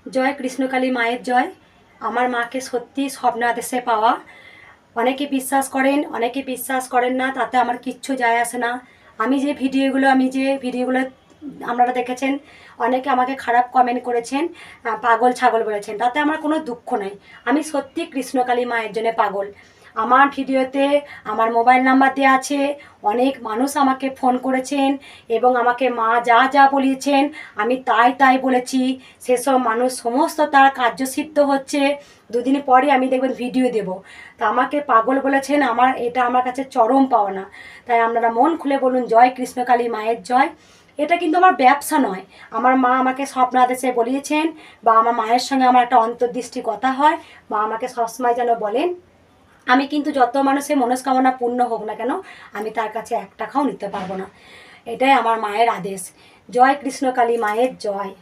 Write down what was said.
জয় কৃষ্ণকালী মায়ের জয়। আমার মাকে সত্যি স্বপ্নাদেশে পাওয়া। অনেকে বিশ্বাস করেন, অনেকে বিশ্বাস করেন না, তাতে আমার কিচ্ছু যায় আসে না। আমি যে ভিডিওগুলো আপনারা দেখেছেন, অনেকে আমাকে খারাপ কমেন্ট করেছেন, পাগল ছাগল বলেছেন, তাতে আমার কোনো দুঃখ নাই। আমি সত্যি কৃষ্ণকালী মায়ের জন্য পাগল। আমার ভিডিওতে আমার মোবাইল নাম্বার দেওয়া আছে। অনেক মানুষ আমাকে ফোন করেছেন এবং আমাকে মা যা যা বলিয়েছেন আমি তাই তাই বলেছি। সেসব মানুষ সমস্ত তার কার্যসিদ্ধ হচ্ছে। দুদিন পরে আমি দেখবেন ভিডিও দেব। তা আমাকে পাগল বলেছেন, এটা আমার কাছে চরম পাওনা। তাই আপনারা মন খুলে বলুন জয় কৃষ্ণকালী মায়ের জয়। এটা কিন্তু আমার ব্যবসা নয়। আমার মা আমাকে স্বপ্নাদেশে বলিয়েছেন, বা আমার মায়ের সঙ্গে আমার একটা অন্তর্দৃষ্টি কথা হয়। মা আমাকে সবসময় যেন বলেন, আমি কিন্তু যত মানুষের মনস্কামনা পূর্ণ হোক না কেন, আমি তার কাছে 1 টাকাও নিতে পারবো না। এটাই আমার মায়ের আদেশ। জয় কৃষ্ণকালী মায়ের জয়।